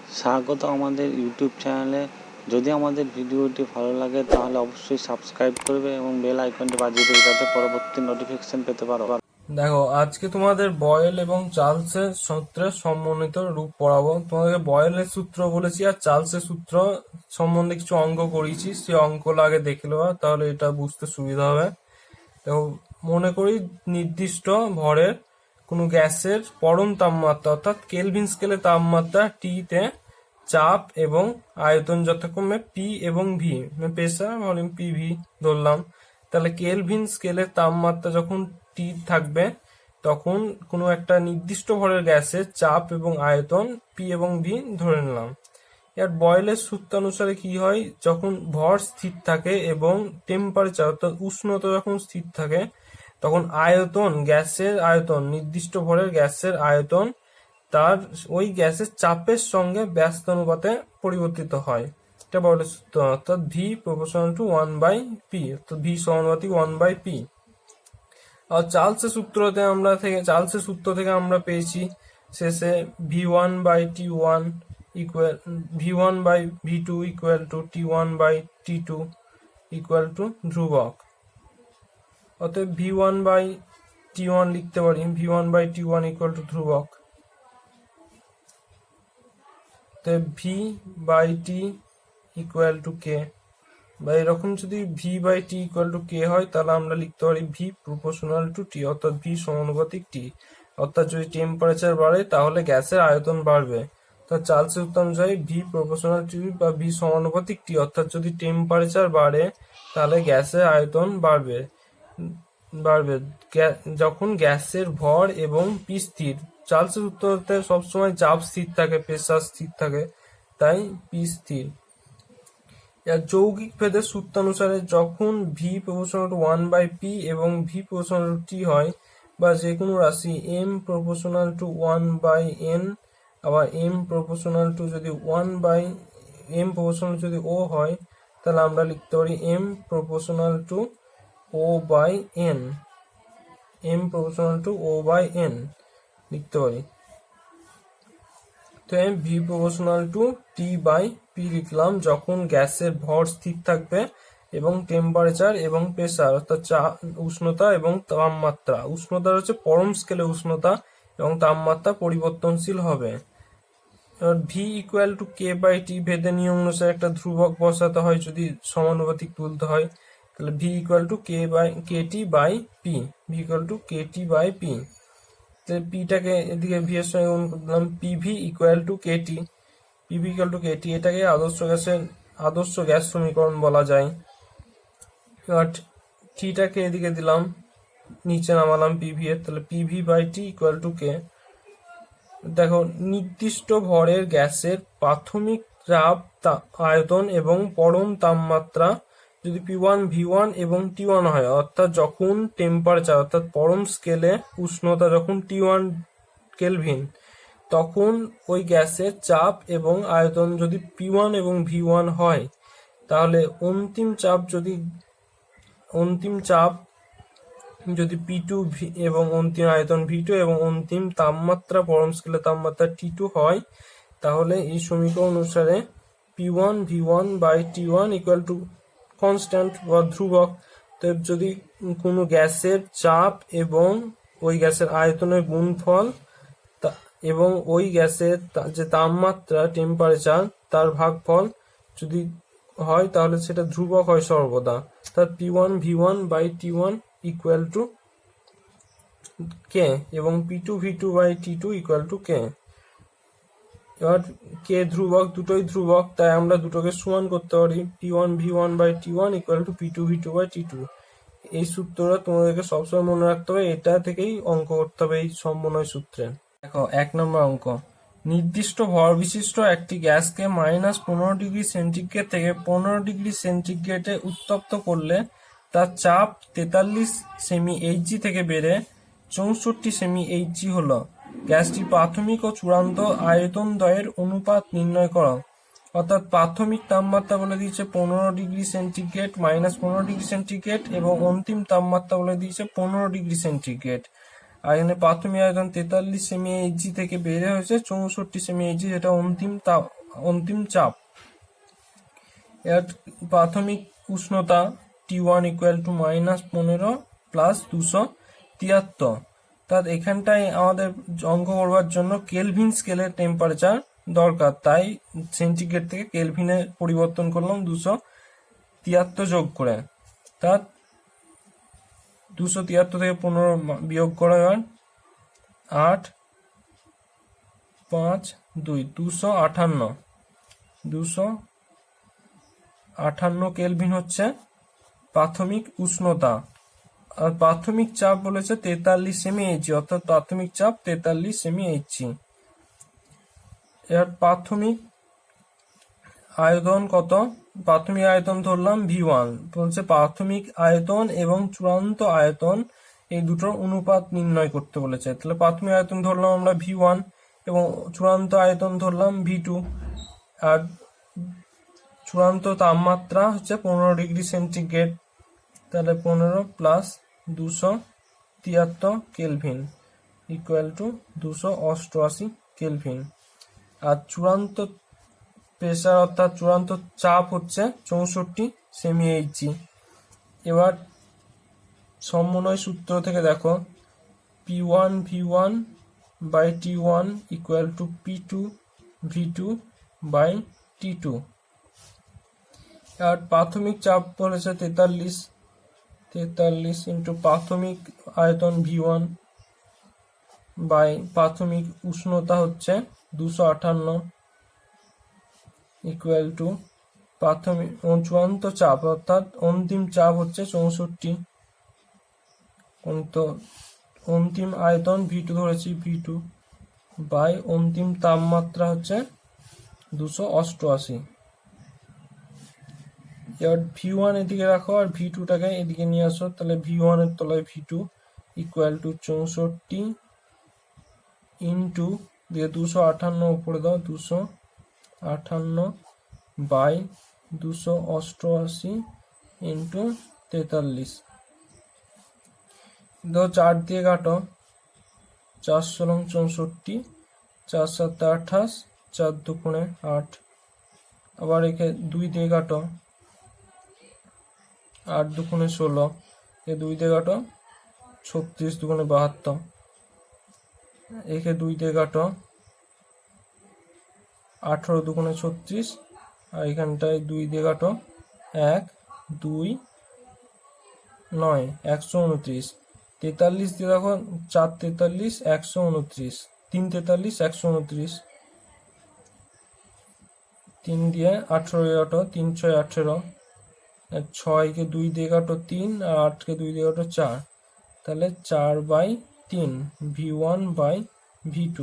স্বাগত আমাদের ইউটিউব চ্যানেলে। যদি আমাদের ভিডিওটি ভালো লাগে তাহলে অবশ্যই সাবস্ক্রাইব করবে এবং বেল আইকনটি বাজিয়ে দেবে যাতে পরবর্তী নোটিফিকেশন পেতে পারো। দেখো, আজকে তোমাদের বয়েল এবং চার্লসের সূত্রের সমন্বিত রূপ পড়াবো। তোমাদেরকে বয়েলের সূত্র বলেছি আর চার্লসের সূত্র সম্বন্ধে কিছু অঙ্ক করিয়েছি, সেই অঙ্কগুলো আগে দেখে নেওয়া, তাহলে এটা বুঝতে সুবিধা হবে। দেখো, মনে করি নির্দিষ্ট ভরের কোনো গ্যাসের পরম তাপমাত্রা অর্থাৎ কেলভিন স্কেলে তাপমাত্রা টি তে চাপ এবং আয়তন যথাক্রমে পি এবং V, pressure volume P V ধরলাম। তাহলে কেলভিন স্কেলের তাপমাত্রা যখন টি থাকবে তখন কোনো একটা নির্দিষ্ট ভরের গ্যাসের চাপ এবং আয়তন পি এবং ভি ধরে নিলাম। এর বয়েলের সূত্র অনুসারে কি হয়, যখন ভর স্থির থাকে এবং টেম্পারেচার অর্থাৎ উষ্ণতা যখন স্থির থাকে তখন আয়তন, গ্যাসের আয়তন, নির্দিষ্ট ভরের গ্যাসের আয়তন তার ওই গ্যাসের চাপের সঙ্গে ব্যস্ত অনুপাতে পরিবর্তিত হয়। এটা বয়েলের সূত্র, অর্থাৎ ভি প্রপোর্শনাল টু 1/p, অর্থাৎ ভি সমানুপাতিক 1/p। আর চার্লসের সূত্র থেকে আমরা পেয়েছি শেষে v1/t1 equal v1/v2 equal to t1/t2 equal to ধ্রুবক। অতএব v1/t1 লিখতে পারি v1/t1 ইকুয়াল টু ধ্রুবক। v/t ইকুয়াল টু k, বা এরকম যদি v/t ইকুয়াল টু k হয় তাহলে আমরা লিখতে পারি v প্রপোর্শনাল টু t, অর্থাৎ v সমানুপাতিক t। অর্থাৎ যদি টেম্পারেচার বাড়ে তাহলে গ্যাসের আয়তন বাড়বে। অর্থাৎ চার্লসের সূত্র অনুযায়ী v প্রপোর্শনাল টু বা v সমানুপাতিক t, অর্থাৎ যদি টেম্পারেচার বাড়ে তাহলে গ্যাসের আয়তন বাড়বে যখন গ্যাসের ভর এবং পি স্থির। চার্লসের সূত্রতে সবসময় চাপ স্থির থাকে, প্রেসার স্থির থাকে, তাই পি স্থির। যৌগিক ভেদের সূত্র অনুসারে যখন ভি প্রপোর্শনাল টু 1/p এবং ভি প্রপোর্শনাল টু t হয়, বা যে কোনো রাশি m প্রপোর্শনাল টু 1/n, আবার m প্রপোর্শনাল টু যদি যদি o হয় তাহলে আমরা লিখতে পারি m proportional to o/n, m proportional to o/n লিখতে পারি। তো আমি ভি প্রপোর্শনাল টু t/p লিখলাম যখন গ্যাসের ভর স্থির থাকবে এবং টেম্পারেচার এবং প্রেসার অর্থাৎ উষ্ণতা এবং তাপমাত্রা, উষ্ণতা হচ্ছে পরম স্কেলে উষ্ণতা এবং তাপমাত্রা পরিবর্তনশীল হবে। এবার ভি ইকুয়াল টু k/t ভেদের নিয়ম অনুসারে একটা ধ্রুবক বসাতে হয় যদি সমানুপাতিক তুলতে হয়, তাহলে V equal to kt/p, V equal to kt/p। পিটাকে এদিকে ভি এর সঙ্গে গুণ করলাম, PV equal to KT, PV equal to KT, এটাকে আদর্শ গ্যাস সমীকরণ বলা যায়। এবার টিটাকে এদিকে দিলাম, নিচে নামালাম পিভি এর, তাহলে পিভি/টি ইকুয়াল টু কে। দেখো, নির্দিষ্ট ভরের গ্যাসের প্রাথমিক চাপ, আয়তন এবং পরম তাপমাত্রা যদি P1, V1 এবং T1 হয়, অর্থাৎ যখন টেম্পারেচার অর্থাৎ পরম স্কেলে উষ্ণতা যখন T1 কেলভিন, তখন ওই গ্যাসের চাপ এবং আয়তন যদি P1 এবং V1 হয়, তাহলে অন্তিম চাপ যদি P2 এবং অন্তিম আয়তন V2 এবং অন্তিম তাপমাত্রা পরম স্কেলে তাপমাত্রা T2 হয়, তাহলে এই সমীকরণ অনুসারে P1 V1/T1 equal to constant বা ধ্রুবক। তো যদি কোনো গ্যাসের চাপ এবং ওই গ্যাসের আয়তনের গুণফল এবং ওই গ্যাসের যে তাপমাত্রা টেম্পারেচার তার ভাগফল যদি হয় তাহলে সেটা ধ্রুবক হয় সর্বদা। অর্থাৎ P1 V1/T1 equal to k এবং P2 V2/T2 equal to k। এবার কে ধ্রুবক, দুটোই ধ্রুবক, তাই আমরা দুটোকে সমান করতে পারি। P1 V1/T1 equal to P2 V2/T2। এই সূত্রটা তোমাদেরকে সবসময় মনে রাখতে হবে, এটা থেকেই অঙ্ক করতে হবে এই সমন্বয় সূত্রে। দেখো, 1 নম্বর অঙ্ক, নির্দিষ্ট ভর বিশিষ্ট একটি গ্যাসকে -15°C থেকে 15°C উত্তপ্ত করলে তার চাপ 43 সেমি Hg থেকে বেড়ে 64 সেমি Hg হলো। গ্যাসটির প্রাথমিক ও চূড়ান্ত আয়তন দ্বয়ের অনুপাত নির্ণয় করো। অর্থাৎ প্রাথমিক তাপমাত্রা বলে দিয়েছে 15°C -15°C এবং অন্তিম তাপমাত্রা বলে দিয়েছে 15°C। আর এখানে প্রাথমিক আয়তন 43 সেমি Hg থেকে বেড়ে হয়েছে 64 সেমি Hg, যেটা অন্তিম অন্তিম চাপ। এর প্রাথমিক উষ্ণতা T1 ইকুয়াল টু -15 প্লাস 273। তার এখানটায় আমাদের অঙ্ক করবার জন্য কেলভিন স্কেলের টেম্পারেচার দরকার, তাই সেন্টিগ্রেড থেকে কেলভিনে পরিবর্তন করলাম 273 যোগ করে। তার 273 থেকে 15 বিয়োগ করা হয় 8 5 2 258। 258 কেলভিন হচ্ছে প্রাথমিক উষ্ণতা। আর প্রাথমিক চাপ বলেছে 43 সেমি এইচজি, অর্থাৎ প্রাথমিক চাপ 43 সেমি এইচজি। এর প্রাথমিক আয়তন কত? প্রাথমিক আয়তন ধরলাম V1, বলছে প্রাথমিক আয়তন এবং চূড়ান্ত আয়তন এই দুটোর অনুপাত নির্ণয় করতে বলেছে। তাহলে প্রাথমিক আয়তন ধরলাম আমরা V1 এবং চূড়ান্ত আয়তন ধরলাম V2। আর চূড়ান্ত তাপমাত্রা হচ্ছে 15 ডিগ্রি সেন্টিগ্রেড, তাহলে 15 plus 273 kelvin equal to 288 kelvin. আর চূড়ান্ত প্রেসার অর্থাৎ চূড়ান্ত চাপ হচ্ছে 64 সেমি এইচজি। এবার সমন্বয় সূত্র থেকে দেখো P1 V1 by T1 equal to P2 V2 by T2। আর প্রাথমিক চাপ বলেছে 43 ইন্টু প্রাথমিক আয়তন V1 বাই প্রাথমিক উষ্ণতা হচ্ছে 258 ইকুয়াল টু প্রাথমিক চূড়ান্ত চাপ অর্থাৎ অন্তিম চাপ হচ্ছে 64, তো অন্তিম আয়তন V2 ধরেছি V2 বাই অন্তিম তাপমাত্রা হচ্ছে 288। এবার V1 এদিকে রাখো আর V2টাকে এদিকে নিয়ে আসো, তাহলে V1 এর তলায় V2 ইকুয়াল টু 64 ইন্টু দিয়ে 258 উপরে দাও 258 বাই 288 ইন্টু 43। দো 4 দিয়ে কাটো, 4 × 64, 4 × 7 = 28, 4 × 2 = 8। আবার একে 2 দিয়ে কাটো, 8 × 2 = 16, এ 2 দিয়ে কাটো 36 × 2 = 72, একে 2 দিয়ে কাটো 18 × 2 = 36, আর এখানটায় 2 দিয়ে কাটো 1 2 9 129। 43 দিয়ে দেখো 4 43 129, 3 43 129, 3 দিয়ে 18 দিয়ে কাটো 3 6 18, 6 কে 2 দিয়ে কাটো 3, আর 8 কে 2 দিয়ে কাটো 4, তাহলে 4/3 V1 বাই V2।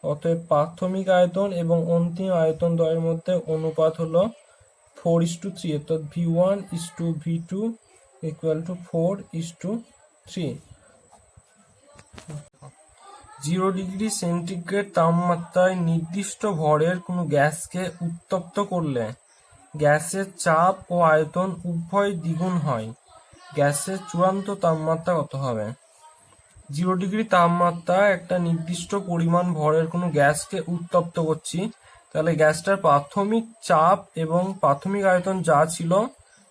অতএব প্রাথমিক আয়তন এবং অন্তিম আয়তন দ্বয়ের মধ্যে অনুপাত হলো 4:3, অর্থাৎ V1:V2 equal to 4:3। 0 degree centigrade তাপমাত্রায় নির্দিষ্ট ভরের কোনো গ্যাসকে উত্তপ্ত করলে গ্যাসের চাপ ও আয়তন উভয় দ্বিগুণ হয়। গ্যাসের চূড়ান্ত তাপমাত্রা কত হবে? 0 ডিগ্রি তাপমাত্রা একটা নির্দিষ্ট পরিমাণ ভরের কোনো গ্যাসকে উত্তপ্ত করছি, তাহলে গ্যাসটার প্রাথমিক চাপ এবং প্রাথমিক আয়তন যা ছিল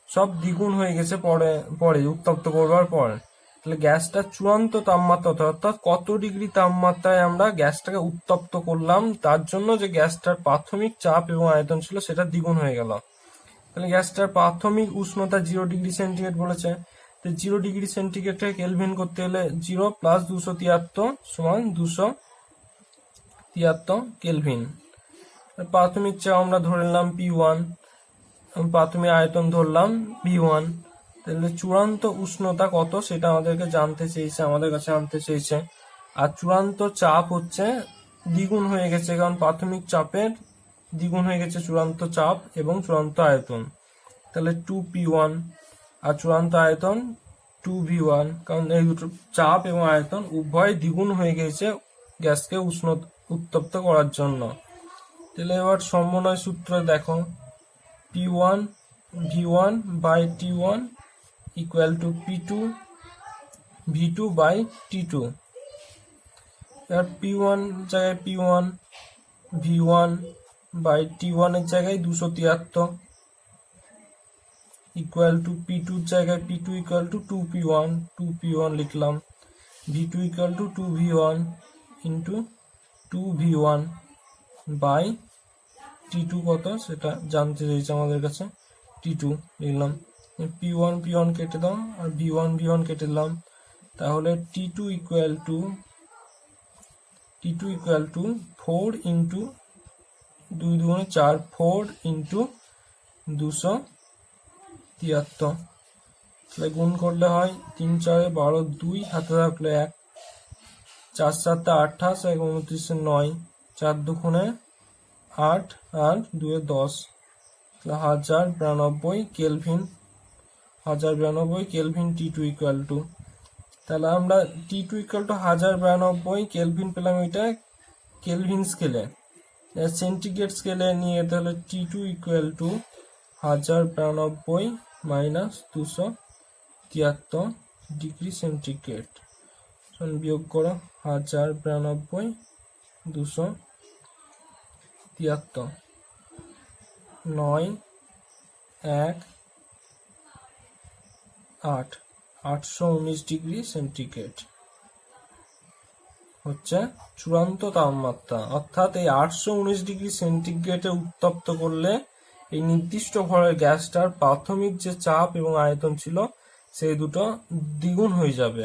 সব দ্বিগুণ হয়ে গেছে পরে উত্তপ্ত করবার পর। তাহলে গ্যাসটার চূড়ান্ত তাপমাত্রা অর্থাৎ কত ডিগ্রি তাপমাত্রায় আমরা গ্যাসটাকে উত্তপ্ত করলাম, তার জন্য যে গ্যাসটার প্রাথমিক চাপ এবং আয়তন ছিল সেটা দ্বিগুণ হয়ে গেল। তাহলে গ্যাসটার প্রাথমিক উষ্ণতা 0 ডিগ্রি সেন্টিগ্রেড বলেছে, তো 0 ডিগ্রি সেন্টিগ্রেডকে কেলভিন করতে হলে 0 প্লাস 273 সমান 273 কেলভিন। প্রাথমিক চাপ আমরা ধরে নিলাম P1, প্রাথমিক আয়তন ধরলাম V1, তাহলে চূড়ান্ত উষ্ণতা কত সেটা আমাদের কাছে জানতে চেয়েছে। আর চূড়ান্ত চাপ হচ্ছে দ্বিগুণ হয়ে গেছে, কারণ প্রাথমিক চাপের দ্বিগুণ হয়ে গেছে চূড়ান্ত চাপ এবং চূড়ান্ত আয়তন, তাহলে 2P1, আর চূড়ান্ত আয়তন 2V1, কারণ এই দুটো চাপ এবং আয়তন উভয় দ্বিগুণ হয়ে গেছে গ্যাসকে উত্তপ্ত করার জন্য। তাহলে এবার সমন্বয় সূত্র দেখো P1 V1 by T1 equal to P2 V2 by T2। এবার P1 জায়গায় P1 V1 বাই T1 এর জায়গায় 273 ইকুয়াল টু P2 এর জায়গায় P2 ইকুয়াল টু 2P1 লিখলাম, V2 equal to 2V1 into 2V1 by T2 কত সেটা জানতে চাইছে আমাদের কাছে, T2 লিখলাম। P1 কেটে দাও আর V1 কেটে দিলাম, তাহলে T2 ইকুয়াল টু 4 ইন্টু 2 দুগুণে 4, 4 ইন্টু 273, তাহলে গুণ করলে হয় 3 4 12, 2 হাতে থাকলে 1, 4 7 28, 1 29 9, 4 দুগুণে 8 আর 2 10, 1092 kelvin, 1092 kelvin T2 equal to. তাহলে আমরা T2 ইকুয়াল টু 1092 কেলভিন পেলাম, এটা কেলভিন স্কেলে। সেন্টিগ্রেড স্কেলে নিয়ে তাহলে T2 equal two 1092 minus 273 degree centigrade, বিয়োগ করো 1092 273, 9 1 8, 819 ডিগ্রি সেন্টিগ্রেড হচ্ছে চূড়ান্ত তাপমাত্রা। অর্থাৎ এই 819 ডিগ্রি সেন্টিগ্রেডে উত্তপ্ত করলে এই নির্দিষ্ট ভরের গ্যাসটার প্রাথমিক যে চাপ এবং আয়তন ছিল সেই দুটো দ্বিগুণ হয়ে যাবে।